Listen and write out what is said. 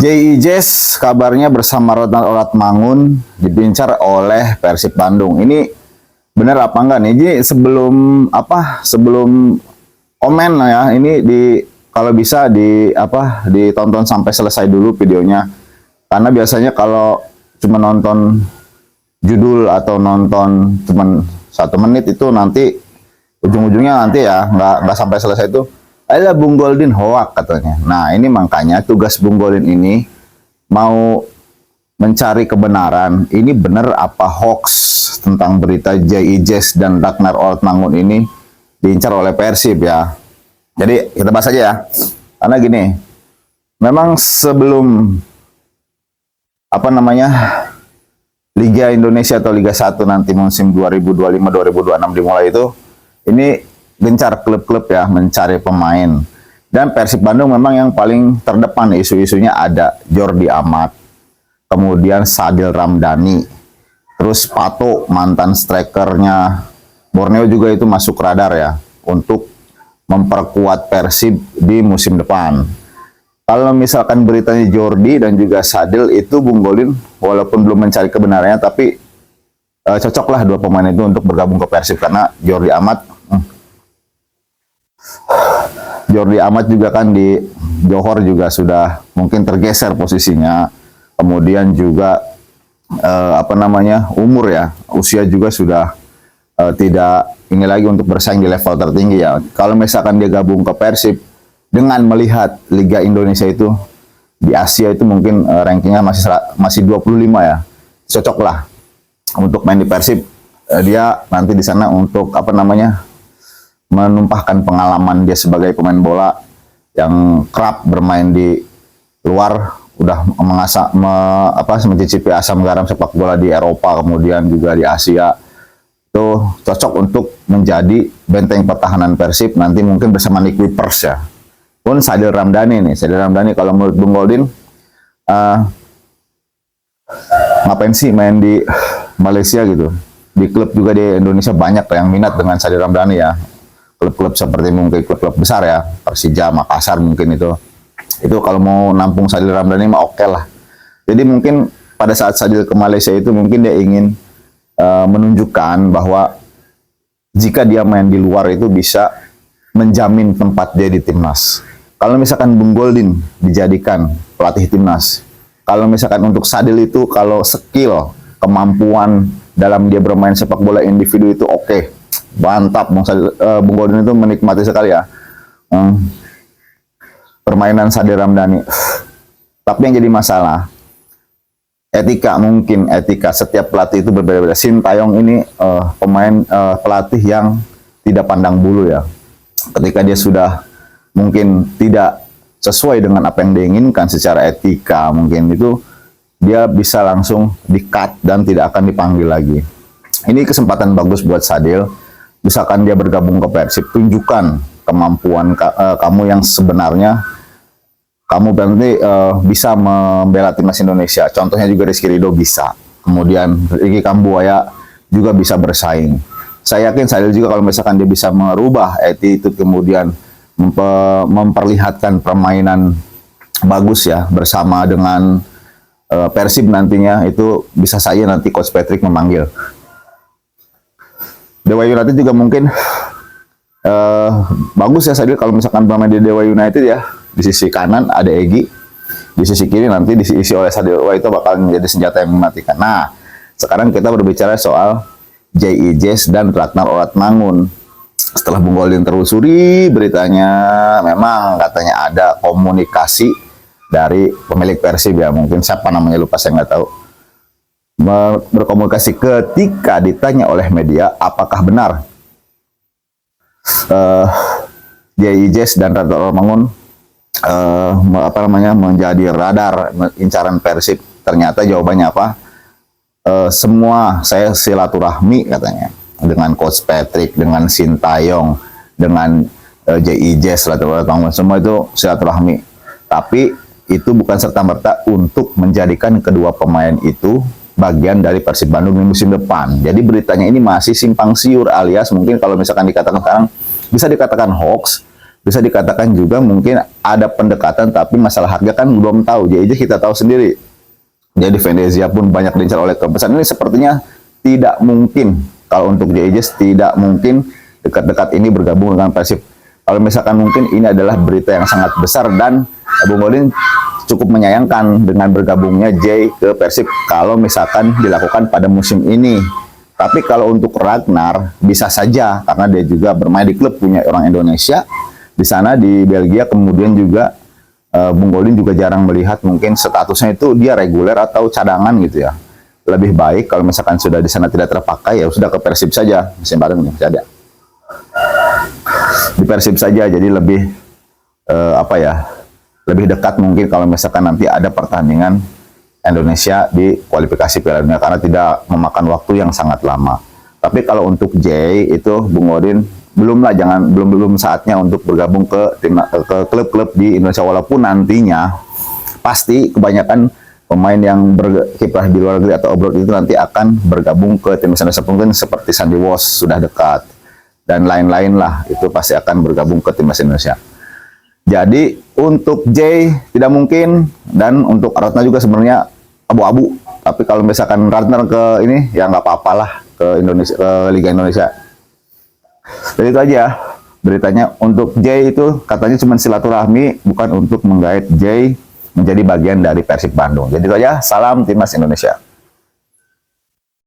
J.I. Jazz kabarnya bersama Ronald Mangun dibincar oleh Persib Bandung. Ini benar apa enggak nih? Jadi sebelum komen ya, ini kalau bisa ditonton sampai selesai dulu videonya. Karena biasanya kalau cuma nonton judul atau nonton cuma 1 menit itu nanti ujung-ujungnya nanti ya nggak sampai selesai itu ada Bung Goldin hoak katanya. Nah ini makanya tugas Bung Goldin ini mau mencari kebenaran. Ini benar apa hoax tentang berita J.I. Jazz dan Ragnar Oltmangun ini diincar oleh Persib ya. Jadi kita bahas aja ya. Karena gini, memang sebelum Liga Indonesia atau Liga 1 nanti musim 2025-2026 dimulai itu, ini gencar klub-klub ya mencari pemain. Dan Persib Bandung memang yang paling terdepan isu-isunya ada Jordi Amat, kemudian Sadil Ramdhani, terus Pato mantan strikernya Borneo juga itu masuk radar ya untuk memperkuat Persib di musim depan. Kalau misalkan beritanya Jordi dan juga Sadil itu Bung Goldin walaupun belum mencari kebenarannya tapi cocoklah dua pemain itu untuk bergabung ke Persib karena Jordi Amat juga kan di Johor juga sudah mungkin tergeser posisinya. Kemudian juga umur ya, usia juga sudah tidak ini lagi untuk bersaing di level tertinggi ya. Kalau misalkan dia gabung ke Persib dengan melihat Liga Indonesia itu di Asia itu mungkin rankingnya masih 25 ya. Cocok lah untuk main di Persib. Dia nanti di sana untuk menumpahkan pengalaman dia sebagai pemain bola yang kerap bermain di luar, udah mencicipi asam garam sepak bola di Eropa, kemudian juga di Asia. Itu cocok untuk menjadi benteng pertahanan Persib nanti mungkin bersama Nick Wipers ya. Pun Sadil Ramdhani kalau menurut Bung Goldin ngapain sih main di Malaysia gitu. Di klub juga di Indonesia banyak yang minat dengan Sadil Ramdhani ya. Klub-klub seperti mungkin klub-klub besar ya, Persija, Makassar mungkin itu kalau mau nampung Sadil Ramdhani mah oke lah. Jadi mungkin pada saat Sadil ke Malaysia itu mungkin dia ingin menunjukkan bahwa jika dia main di luar itu bisa menjamin tempat dia di timnas. Kalau misalkan Bung Goldin dijadikan pelatih timnas, kalau misalkan untuk Sadil itu kalau skill, kemampuan dalam dia bermain sepak bola individu itu oke. Mantap, Bung Goldin itu menikmati sekali ya permainan Sadil Ramdhani. Tapi yang jadi masalah etika setiap pelatih itu berbeda-beda. Sintayong ini pelatih yang tidak pandang bulu ya. Ketika dia sudah mungkin tidak sesuai dengan apa yang diinginkan secara etika, mungkin itu dia bisa langsung di-cut dan tidak akan dipanggil lagi. Ini kesempatan bagus buat Sadil. Misalkan dia bergabung ke Persib, tunjukkan kemampuan kamu yang sebenarnya. Kamu berarti bisa membela timnas Indonesia. Contohnya juga Rizky Ridho bisa. Kemudian Ricky Kambuaya juga bisa bersaing. Saya yakin Sadil juga kalau misalkan dia bisa merubah attitude, kemudian memperlihatkan permainan bagus ya bersama dengan Persib nantinya, itu bisa saja nanti Coach Patrick memanggil. Dewa United juga mungkin bagus ya Sadil kalau misalkan bermain di Dewa United ya. Di sisi kanan ada Egy, di sisi kiri nanti diisi oleh Sadil. Wah, itu bakal menjadi senjata yang mematikan. Nah, sekarang kita berbicara soal J.I. Jazz dan Ragnar Oltmangun. Setelah Bung Goldin telusuri beritanya, memang katanya ada komunikasi dari pemilik Persib ya. Mungkin siapa namanya lupa, saya nggak tahu. Berkomunikasi ketika ditanya oleh media apakah benar J.I. Jazz dan Ragnar Oltmangun menjadi radar incaran Persib. Ternyata jawabannya apa? Semua saya silaturahmi katanya dengan Coach Patrick, dengan Sintayong, dengan J.I. Jazz, semua itu silaturahmi. Tapi itu bukan serta-merta untuk menjadikan kedua pemain itu bagian dari Persib Bandung di musim depan. Jadi beritanya ini masih simpang siur, alias mungkin kalau misalkan dikatakan sekarang bisa dikatakan hoax, bisa dikatakan juga mungkin ada pendekatan, tapi masalah harga kan belum tahu. Jadi kita tahu sendiri. Jadi Venezia pun banyak diincar oleh klub besar. Ini sepertinya tidak mungkin, kalau untuk JJ tidak mungkin dekat-dekat ini bergabung dengan Persib. Kalau misalkan mungkin ini adalah berita yang sangat besar, dan Bung Godin cukup menyayangkan dengan bergabungnya Jay ke Persib kalau misalkan dilakukan pada musim ini. Tapi kalau untuk Ragnar bisa saja, karena dia juga bermain di klub punya orang Indonesia di sana di Belgia. Kemudian juga Bung Godin juga jarang melihat mungkin statusnya itu dia reguler atau cadangan gitu ya. Lebih baik kalau misalkan sudah di sana tidak terpakai, ya sudah ke Persib saja, musim bareng nih masih ada di Persib saja. Jadi lebih lebih dekat mungkin kalau misalkan nanti ada pertandingan Indonesia di kualifikasi Piala Dunia, karena tidak memakan waktu yang sangat lama. Tapi kalau untuk Jay itu Bung Godin belum saatnya untuk bergabung ke klub-klub di Indonesia, walaupun nantinya pasti kebanyakan pemain yang berkiprah di luar negeri atau abroad itu nanti akan bergabung ke timnas Indonesia, mungkin seperti Sandy Walsh sudah dekat dan lain-lain lah, itu pasti akan bergabung ke timnas Indonesia. Jadi untuk Jay tidak mungkin, dan untuk Ratna juga sebenarnya abu-abu. Tapi kalau misalkan Ratna ke ini ya nggak apa-apalah ke Indonesia, ke Liga Indonesia. Jadi itu aja beritanya. Untuk Jay itu katanya cuma silaturahmi, bukan untuk menggait Jay menjadi bagian dari Persib Bandung. Jadi itu aja, salam Timnas Indonesia.